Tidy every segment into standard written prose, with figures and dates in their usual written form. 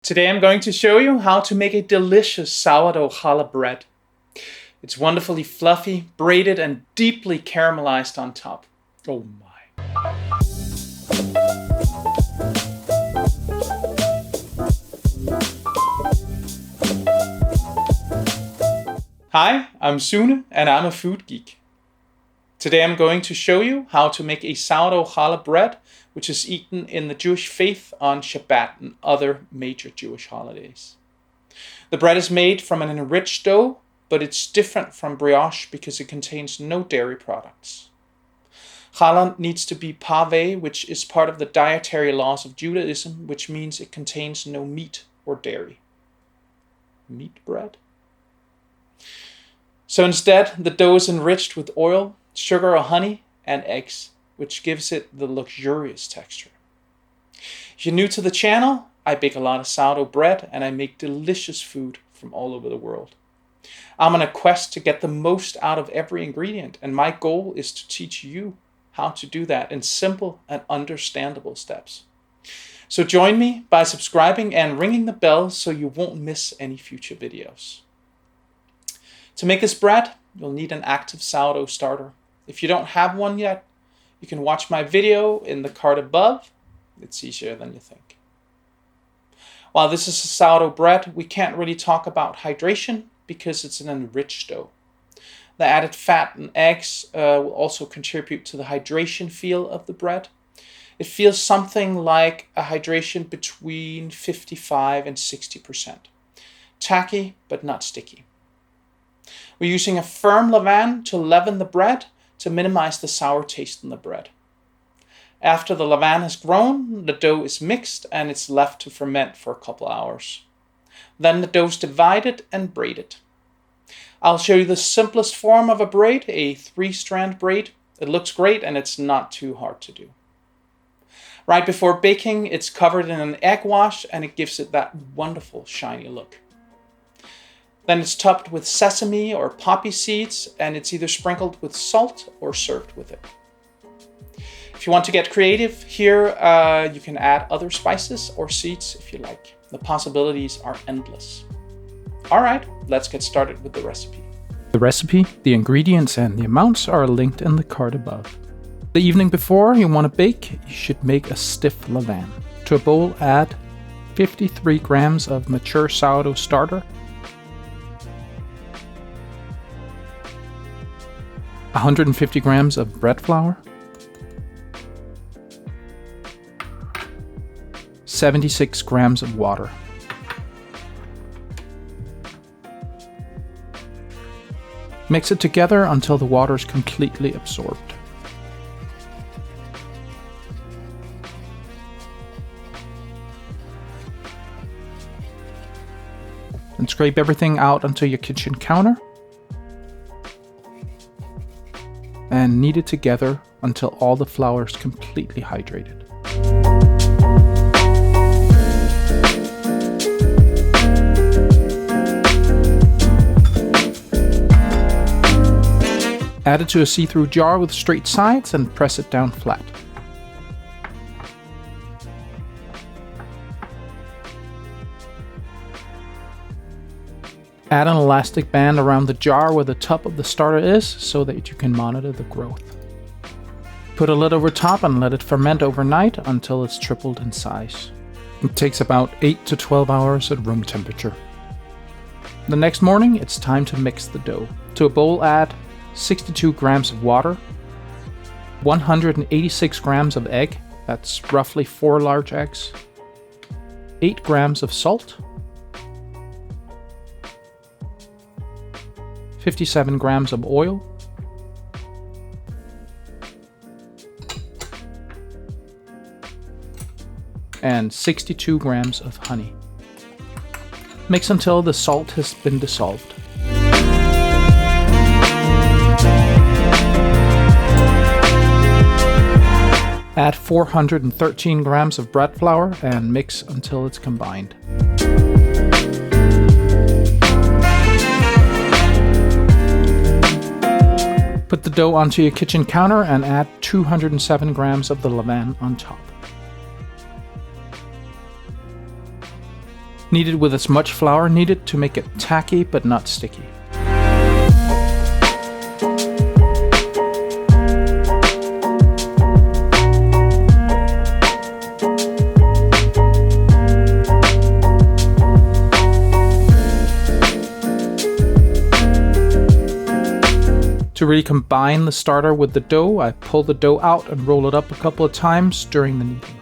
Today I'm going to show you how to make a delicious sourdough challah bread. It's wonderfully fluffy, braided, and deeply caramelized on top. Oh my. Hi, I'm Sune and I'm a food geek. Today I'm going to show you how to make a sourdough challah bread, which is eaten in the Jewish faith on Shabbat and other major Jewish holidays. The bread is made from an enriched dough, but it's different from brioche because it contains no dairy products. Challah needs to be pareve, which is part of the dietary laws of Judaism, which means it contains no meat or dairy. Meat bread? So instead, the dough is enriched with oil, sugar or honey, and eggs, which gives it the luxurious texture. If you're new to the channel, I bake a lot of sourdough bread and I make delicious food from all over the world. I'm on a quest to get the most out of every ingredient, and my goal is to teach you how to do that in simple and understandable steps. So join me by subscribing and ringing the bell so you won't miss any future videos. To make this bread, you'll need an active sourdough starter. If you don't have one yet, you can watch my video in the card above. It's easier than you think. While this is a sourdough bread, we can't really talk about hydration because it's an enriched dough. The added fat and eggs will also contribute to the hydration feel of the bread. It feels something like a hydration between 55 and 60%. Tacky, but not sticky. We're using a firm levain to leaven the bread to minimize the sour taste in the bread. After the levain has grown, the dough is mixed and it's left to ferment for a couple hours. Then the dough is divided and braided. I'll show you the simplest form of a braid, a three-strand braid. It looks great and it's not too hard to do. Right before baking, it's covered in an egg wash and it gives it that wonderful shiny look. Then it's topped with sesame or poppy seeds, and it's either sprinkled with salt or served with it. If you want to get creative, here you can add other spices or seeds if you like. The possibilities are endless. All right, let's get started with the recipe. The recipe, the ingredients, and the amounts are linked in the card above. The evening before you want to bake, you should make a stiff levain. To a bowl, add 53 grams of mature sourdough starter, 150 grams of bread flour, 76 grams of water. Mix it together until the water is completely absorbed. And scrape everything out onto your kitchen counter. And knead it together until all the flour is completely hydrated. Add it to a see-through jar with straight sides and press it down flat. Add an elastic band around the jar where the top of the starter is so that you can monitor the growth. Put a lid over top and let it ferment overnight until it's tripled in size. It takes about 8 to 12 hours at room temperature. The next morning, it's time to mix the dough. To a bowl, add 62 grams of water, 186 grams of egg, that's roughly 4 large eggs, 8 grams of salt, 57 grams of oil, and 62 grams of honey. Mix until the salt has been dissolved. Add 413 grams of bread flour and mix until it's combined. Put the dough onto your kitchen counter and add 207 grams of the levain on top. Knead it with as much flour needed to make it tacky but not sticky. To really combine the starter with the dough, I pull the dough out and roll it up a couple of times during the kneading.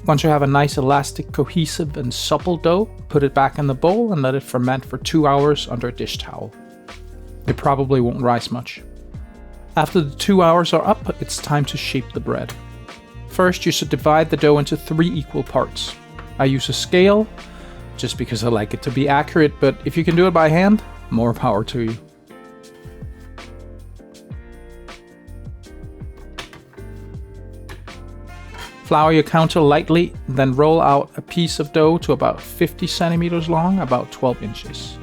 Once you have a nice elastic, cohesive and supple dough, put it back in the bowl and let it ferment for 2 hours under a dish towel. It probably won't rise much. After the 2 hours are up, it's time to shape the bread. First, you should divide the dough into 3 equal parts. I use a scale, just because I like it to be accurate, but if you can do it by hand, more power to you. Flour your counter lightly, then roll out a piece of dough to about 50 centimeters long, about 12 inches.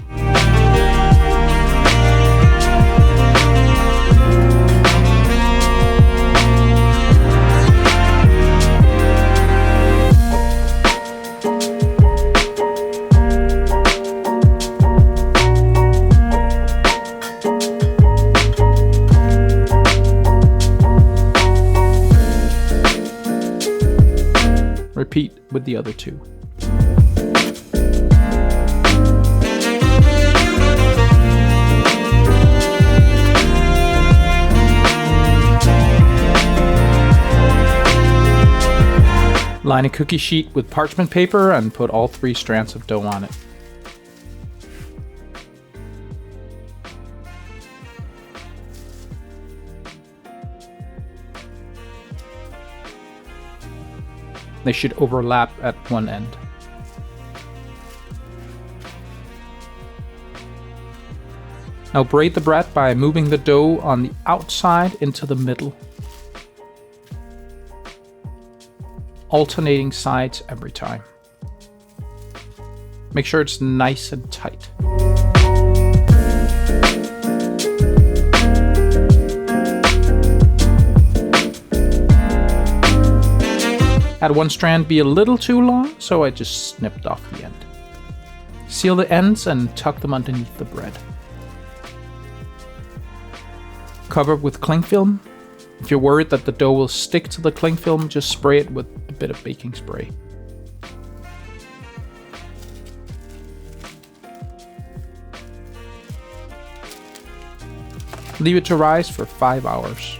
Repeat with the other 2. Line a cookie sheet with parchment paper and put all 3 strands of dough on it. They should overlap at one end. Now braid the bread by moving the dough on the outside into the middle, alternating sides every time. Make sure it's nice and tight. Had one strand be a little too long, so I just snipped off the end. Seal the ends and tuck them underneath the bread. Cover with cling film. If you're worried that the dough will stick to the cling film, just spray it with a bit of baking spray. Leave it to rise for 5 hours.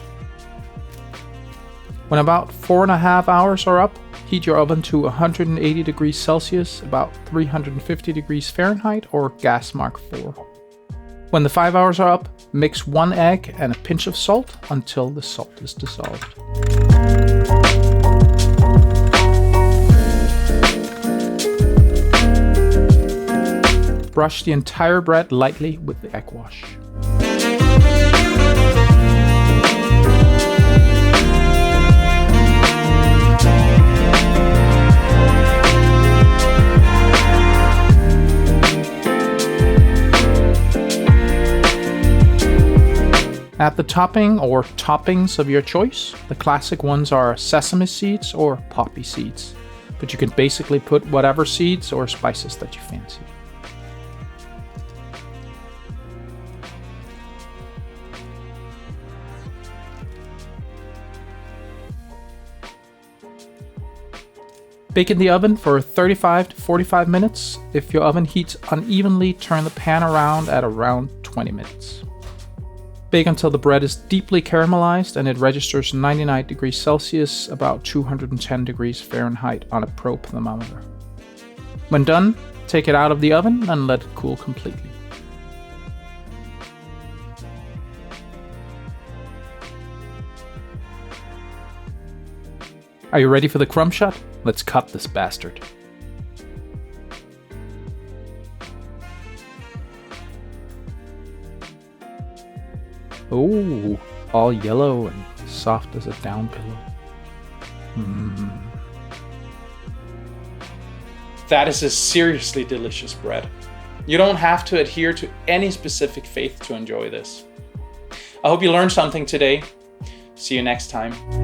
When about 4.5 hours are up, heat your oven to 180 degrees Celsius, about 350 degrees Fahrenheit, or gas mark 4. When the 5 hours are up, mix 1 egg and a pinch of salt until the salt is dissolved. Brush the entire bread lightly with the egg wash. Add the topping or toppings of your choice. The classic ones are sesame seeds or poppy seeds, but you can basically put whatever seeds or spices that you fancy. Bake in the oven for 35 to 45 minutes. If your oven heats unevenly, turn the pan around at around 20 minutes. Bake until the bread is deeply caramelized and it registers 99 degrees Celsius, about 210 degrees Fahrenheit on a probe thermometer. When done, take it out of the oven and let it cool completely. Are you ready for the crumb shot? Let's cut this bastard. Oh, all yellow and soft as a down pillow. That is a seriously delicious bread. You don't have to adhere to any specific faith to enjoy this. I hope you learned something today. See you next time.